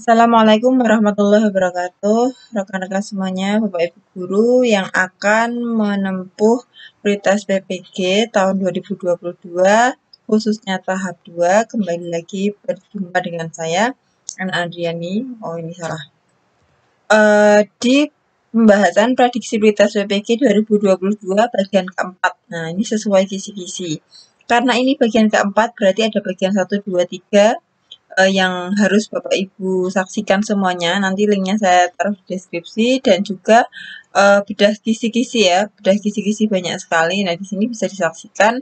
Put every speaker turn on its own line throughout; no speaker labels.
Assalamualaikum warahmatullahi wabarakatuh, rekan-rekan semuanya, Bapak Ibu Guru yang akan menempuh prioritas PPG tahun 2022, khususnya tahap 2, kembali lagi berjumpa dengan saya, Ana Andriani. Oh, ini salah. Di pembahasan prediksi prioritas PPG 2022 bagian keempat. Nah, ini sesuai kisi-kisi. Karena ini bagian keempat, berarti ada bagian 1, 2, 3, yang harus Bapak Ibu saksikan semuanya. Nanti linknya saya taruh di deskripsi dan juga bedah kisi-kisi ya, bedah kisi-kisi banyak sekali. Nah di sini bisa disaksikan.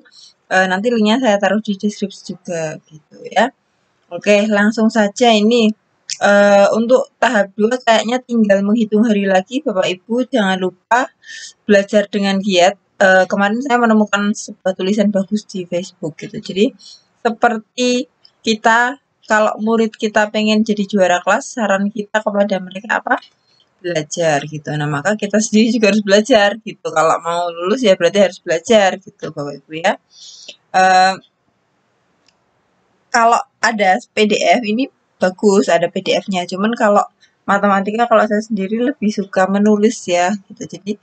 Nanti linknya saya taruh di deskripsi juga gitu ya. Oke, langsung saja ini. Untuk tahap 2 kayaknya tinggal menghitung hari lagi Bapak Ibu. Jangan lupa belajar dengan giat. Kemarin saya menemukan sebuah tulisan bagus di Facebook gitu. Jadi seperti kita, kalau murid kita pengen jadi juara kelas, saran kita kepada mereka apa? Belajar gitu. Nah, maka kita sendiri juga harus belajar gitu. Kalau mau lulus ya berarti harus belajar gitu, Bapak Ibu ya. Kalau ada PDF ini bagus, ada PDF-nya. Cuman kalau matematika, kalau saya sendiri lebih suka menulis ya gitu. Jadi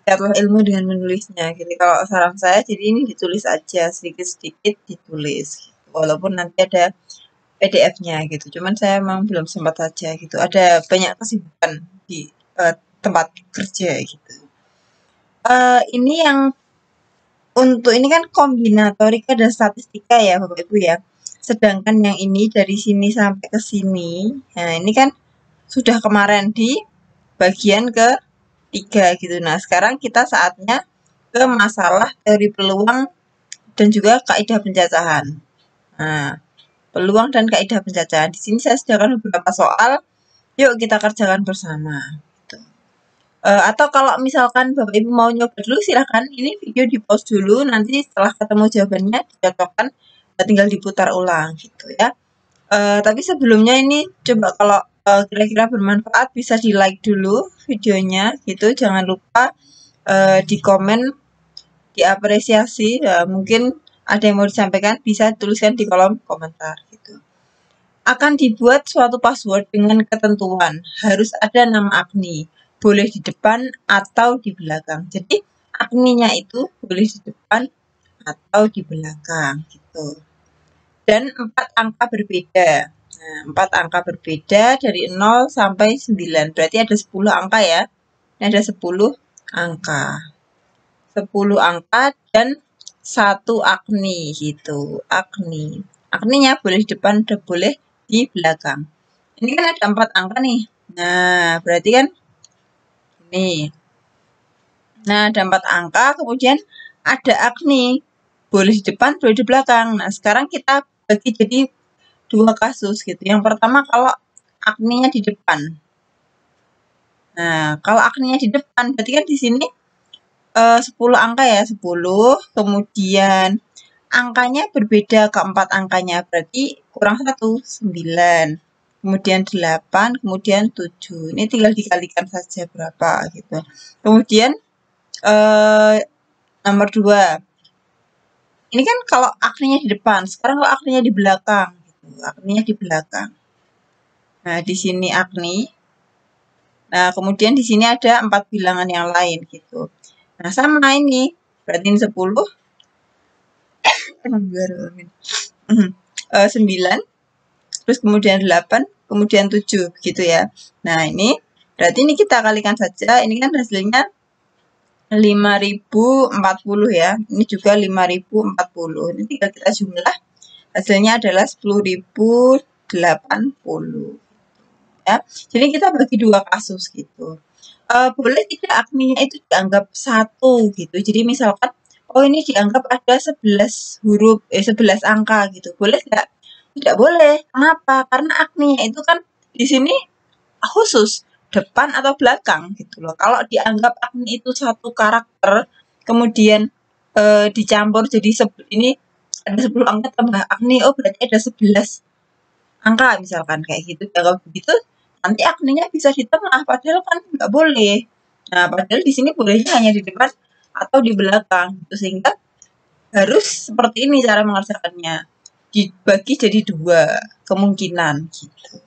tingkatlah ilmu dengan menulisnya. Jadi kalau saran saya, jadi ini ditulis aja sedikit-sedikit ditulis. Gitu. Walaupun nanti ada PDF-nya gitu. Cuman saya memang belum sempat saja gitu. Ada banyak kesibukan di tempat kerja gitu. Ini yang untuk ini kan kombinatorika dan statistika ya Bapak Ibu ya. Sedangkan yang ini dari sini sampai ke sini, nah ini kan sudah kemarin di bagian ke-3 gitu. Nah, sekarang kita saatnya ke masalah teori peluang dan juga kaidah pencacahan. Nah, peluang dan kaidah pencacahan. Di sini saya sediakan beberapa soal. Yuk kita kerjakan bersama. Gitu. Atau kalau misalkan Bapak Ibu mau nyoba dulu silahkan. Ini video di pause dulu. Nanti setelah ketemu jawabannya dicocokkan, tinggal diputar ulang gitu ya. Tapi sebelumnya ini coba kalau kira-kira bermanfaat bisa di like dulu videonya gitu. Jangan lupa di komen, diapresiasi. Mungkin ada yang mau disampaikan bisa tuliskan di kolom komentar gitu. Akan dibuat suatu password dengan ketentuan harus ada nama Agni, boleh di depan atau di belakang. Jadi Agninya itu boleh di depan atau di belakang gitu. Dan 4 angka berbeda. Nah, 4 angka berbeda dari 0 sampai 9. Berarti ada 10 angka ya. Ini ada 10 angka. 10 angka dan 1 Agni gitu. Agni. Agninya boleh di depan dan boleh di belakang. Ini kan ada 4 angka nih. Nah, berarti kan ini. Nah, ada 4 angka, kemudian ada Agni. Boleh di depan, boleh di belakang. Nah, sekarang kita bagi jadi 2 kasus gitu. Yang pertama kalau Agninya di depan. Nah, kalau Agninya di depan, berarti kan di sini 10 angka ya, 10, kemudian angkanya berbeda keempat angkanya, berarti kurang 1, 9, kemudian 8, kemudian 7. Ini tinggal dikalikan saja berapa gitu. Kemudian nomor 2. Ini kan kalau Agninya di depan, sekarang kalau Agninya di belakang gitu. Agninya di belakang. Nah, di sini Agni. Nah, kemudian di sini ada 4 bilangan yang lain gitu. Nah, sama ini. Berarti ini 10. 9, terus kemudian 8, kemudian 7 gitu ya. Nah, ini berarti ini kita kalikan saja. Ini kan hasilnya 5040 ya. Ini juga 5040. Ini tinggal kita jumlah. Hasilnya adalah 10.080 ya. Jadi kita bagi 2 kasus gitu. Boleh tidak Agninya itu dianggap 1 gitu. Jadi misalkan oh ini dianggap ada 11 huruf 11 angka gitu. Boleh tidak? Tidak boleh. Kenapa? Karena Agninya itu kan di sini khusus depan atau belakang gitu loh. Kalau dianggap Agni itu satu karakter kemudian dicampur jadi ini ada 10 angka tambah Agni, oh berarti ada 11 angka misalkan kayak gitu. Kalau begitu nanti Agninya bisa di tengah padahal kan nggak boleh. Nah, padahal di sini bolehnya hanya di depan atau di belakang gitu. Sehingga harus seperti ini cara mengerjakannya. Dibagi jadi 2 kemungkinan gitu.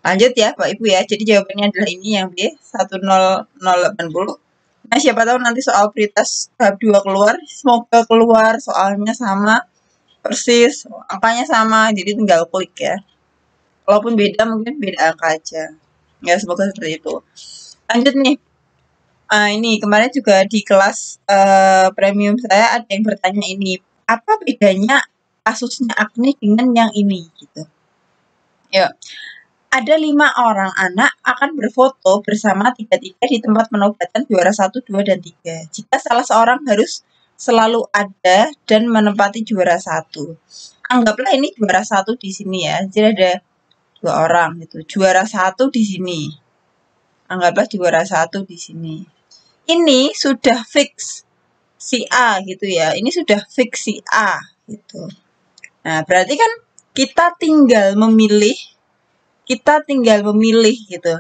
Lanjut ya Bapak Ibu ya. Jadi jawabannya adalah ini yang B, 10080. Nah, siapa tahu nanti soal prioritas tahap 2 keluar. Semoga keluar, soalnya sama persis, angkanya sama, jadi tinggal klik ya. Walaupun beda, mungkin beda angka aja. Ya, semoga seperti itu. Lanjut nih. Ini kemarin juga di kelas premium saya ada yang bertanya ini, apa bedanya kasusnya Agni dengan yang ini gitu. Ya, ada 5 orang anak akan berfoto bersama tiga-tiga di tempat penobatan juara 1, 2, dan 3. Jika salah seorang harus selalu ada dan menempati juara 1. Anggaplah ini juara 1 di sini ya. Jadi ada 2 orang gitu. Juara 1 di sini. Anggaplah juara 1 di sini. Ini sudah fix si A gitu ya. Ini sudah fix si A gitu. Nah, berarti kan kita tinggal memilih gitu.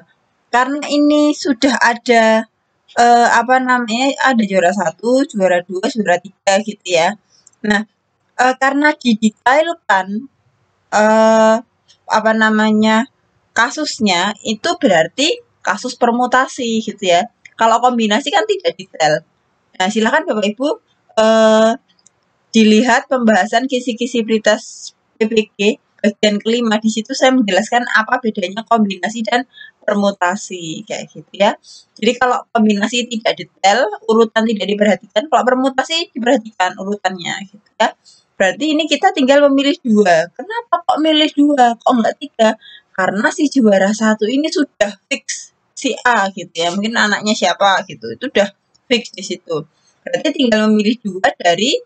Karena ini sudah ada ada juara 1, juara 2, juara 3 gitu ya. Nah, karena didetailkan kasusnya itu berarti kasus permutasi gitu ya. Kalau kombinasi kan tidak detail. Nah, silakan Bapak Ibu dilihat pembahasan kisi-kisi prioritas PPG bagian kelima. Di situ saya menjelaskan apa bedanya kombinasi dan permutasi kayak gitu ya. Jadi kalau kombinasi tidak detail, urutan tidak diperhatikan, kalau permutasi diperhatikan urutannya gitu ya. Berarti ini kita tinggal memilih 2. Kenapa kok milih 2? Kok enggak 3? Karena si juara 1 ini sudah fix si A gitu ya. Mungkin anaknya siapa gitu. Itu udah fix di situ. Berarti tinggal memilih 2 dari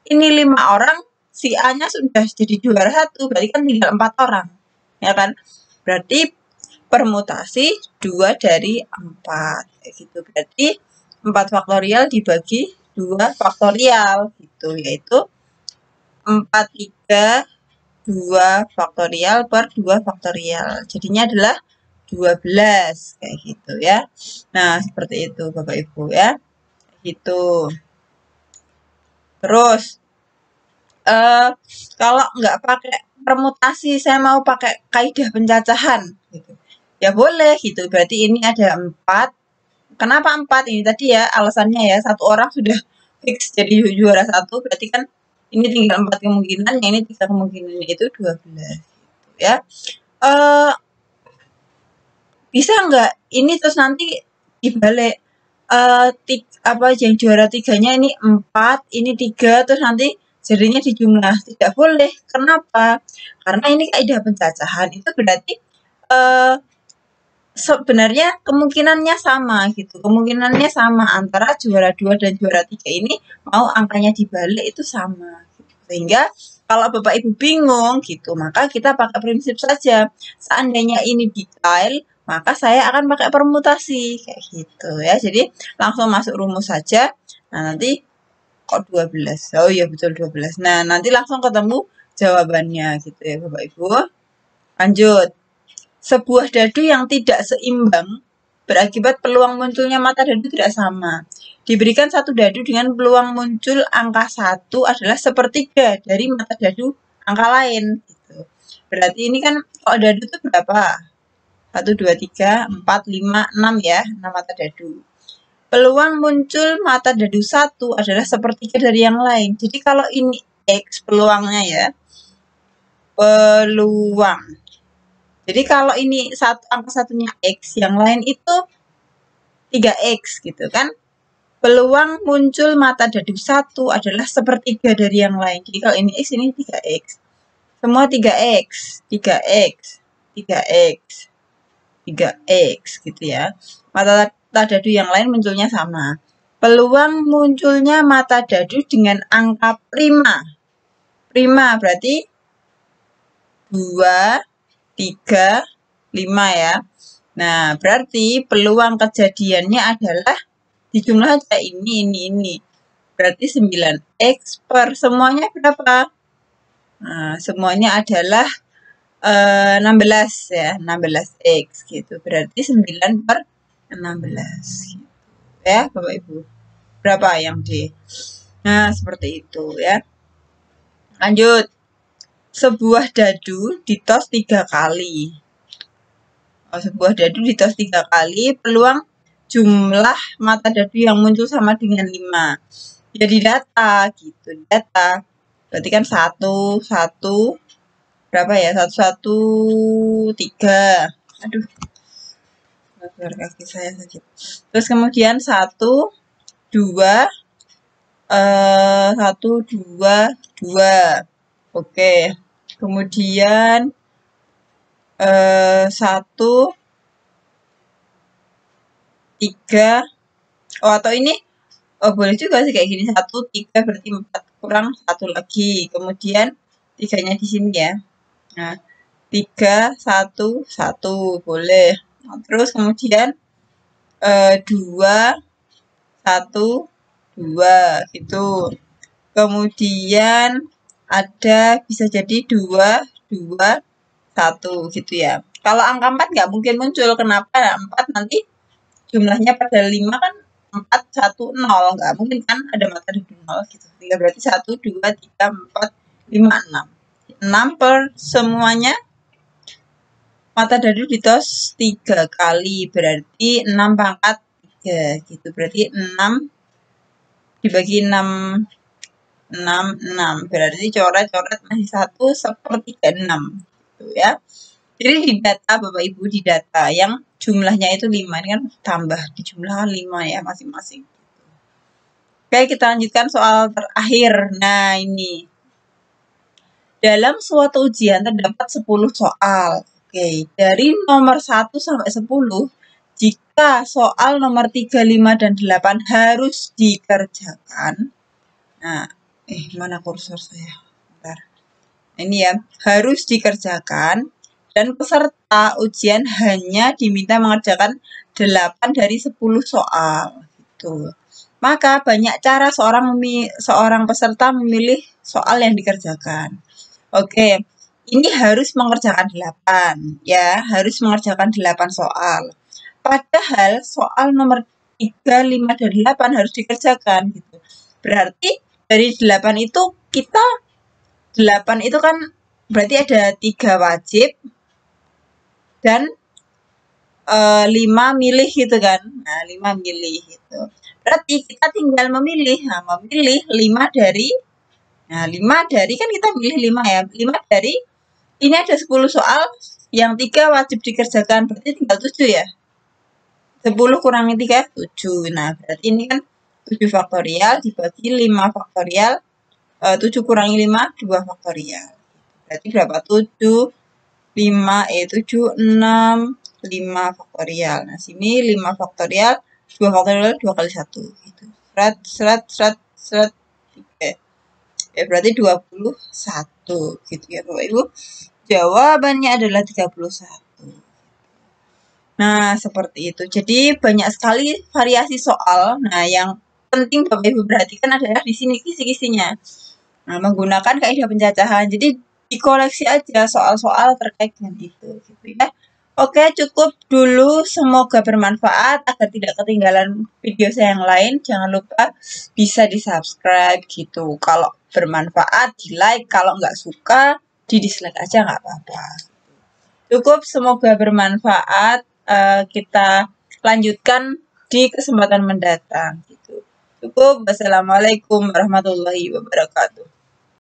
ini 5 orang, si A-nya sudah jadi juara 1, berarti kan tinggal 4 orang. Ya kan? Berarti permutasi 2 dari 4. Kayak gitu. Berarti 4 faktorial dibagi 2 faktorial gitu, yaitu 4, 3, 2 faktorial per 2 faktorial. Jadinya adalah 12 kayak gitu ya. Nah, seperti itu Bapak Ibu ya. Gitu. Terus kalau nggak pakai permutasi, saya mau pakai kaidah pencacahan gitu. Ya boleh gitu. Berarti ini ada 4. Kenapa 4? Ini tadi ya alasannya ya, satu orang sudah fix jadi juara 1, berarti kan ini tinggal 4 kemungkinan, yang ini 3 kemungkinan, itu 12 gitu ya. Bisa nggak ini terus nanti dibalik yang juara 3-nya ini 4, ini 3, terus nanti jadinya dijumlah? Tidak boleh. Kenapa? Karena ini kaidah pencacahan. Itu berarti sebenarnya kemungkinannya sama gitu. Kemungkinannya sama antara juara 2 dan juara 3 ini mau angkanya dibalik itu sama. Gitu. Sehingga kalau Bapak Ibu bingung gitu, maka kita pakai prinsip saja. Seandainya ini detail, maka saya akan pakai permutasi kayak gitu ya. Jadi langsung masuk rumus saja. Nah, nanti kok 12. Oh iya betul 12. Nah, nanti langsung ketemu jawabannya gitu ya Bapak Ibu. Lanjut. Sebuah dadu yang tidak seimbang berakibat peluang munculnya mata dadu tidak sama. Diberikan satu dadu dengan peluang muncul angka 1 adalah sepertiga dari mata dadu angka lain. Gitu. Berarti ini kan kalau dadu itu berapa? 1, 2, 3, 4, 5, 6 ya, 6 mata dadu. Peluang muncul mata dadu 1 adalah sepertiga dari yang lain. Jadi kalau ini X peluangnya ya, peluang. Jadi kalau ini angka satunya X, yang lain itu 3X gitu kan. Peluang muncul mata dadu 1 adalah sepertiga dari yang lain. Jadi kalau ini X, ini 3X. Semua 3X, 3X, 3X, 3X gitu ya. Mata dadu yang lain munculnya sama. Peluang munculnya mata dadu dengan angka prima. Prima berarti 2, 3, 5 ya. Nah, berarti peluang kejadiannya adalah dijumlah aja ini. Berarti 9X per semuanya berapa? Nah, semuanya adalah 16 ya, 16X gitu. Berarti 9 per 16 gitu. Ya, Bapak Ibu. Berapa yang D? Nah, seperti itu ya. Lanjut. Sebuah dadu ditos 3 kali. Sebuah dadu ditos 3 kali, peluang jumlah mata dadu yang muncul sama dengan 5. Ya didata gitu, data. Berarti kan 1 berapa ya? 1 1 3. Aduh, kaki saya sakit. Terus kemudian 1 2 1 2 2. Oke. Kemudian 1 3. Oh, atau ini boleh juga sih kayak gini, 1 3 berarti 4 kurang 1 lagi. Kemudian 3-nya di sini ya. Nah, 3 1 1 boleh. Nah, terus kemudian 2 1 2 gitu. Kemudian ada bisa jadi 2 2 1 gitu ya. Kalau angka 4 nggak mungkin muncul. Kenapa? 4 nanti jumlahnya pada 5 kan 4 1 0, nggak mungkin kan ada mata dadu 0 gitu. Ya, berarti 1 2 3 4 5 6. 6 per semuanya mata dadu ditos 3 kali, berarti 6 pangkat 3 gitu. Berarti 6 dibagi 6 6 berarti coret-coret masih 1/36 gitu ya. Jadi di data Bapak Ibu, di data yang jumlahnya itu 5, ini kan tambah di jumlah 5 ya masing-masing. Oke, kita lanjutkan soal terakhir. Nah, ini. Dalam suatu ujian terdapat 10 soal. Oke, dari nomor 1 sampai 10, jika soal nomor 3, 5, dan 8 harus dikerjakan. Nah, mana kursor saya? Bentar. Ini ya, harus dikerjakan. Dan peserta ujian hanya diminta mengerjakan 8 dari 10 soal. Gitu. Maka banyak cara seorang peserta memilih soal yang dikerjakan. Oke, ini harus mengerjakan 8 ya, harus mengerjakan 8 soal. Padahal soal nomor 3, 5, dan 8 harus dikerjakan gitu. Berarti dari 8 itu 8 itu kan berarti ada 3 wajib dan 5 milih gitu kan. Nah, 5 milih gitu. Berarti kita tinggal memilih. Nah, memilih 5 dari, nah 5 dari kan kita milih 5 ya. 5 dari, ini ada 10 soal, yang 3 wajib dikerjakan. Berarti tinggal 7 ya. 10 kurangi 3, 7. Nah, berarti ini kan 7 faktorial dibagi 5 faktorial. 7 kurangi 5, 2 faktorial. Berarti berapa? 7, 5, 7, 6, 5 faktorial. Nah, sini 5 faktorial, 2 faktorial, 2 kali 1. Gitu. Serat, 3. Ya, berarti 21. Gitu ya, Bapak Ibu. Jawabannya adalah 31. Nah, seperti itu. Jadi, banyak sekali variasi soal. Nah, yang penting Bapak Ibu perhatikan adalah di sini kisi-kisinya. Nah, menggunakan kaidah pencacahan. Jadi, dikoleksi aja soal-soal terkait dengan itu. Gitu ya. Oke, cukup dulu. Semoga bermanfaat. Agar tidak ketinggalan video saya yang lain, jangan lupa bisa di-subscribe gitu. Kalau bermanfaat, di-like. Kalau nggak suka, di-dislike aja nggak apa-apa. Cukup, semoga bermanfaat. Kita lanjutkan di kesempatan mendatang. Gitu. Cukup. Wassalamualaikum warahmatullahi wabarakatuh.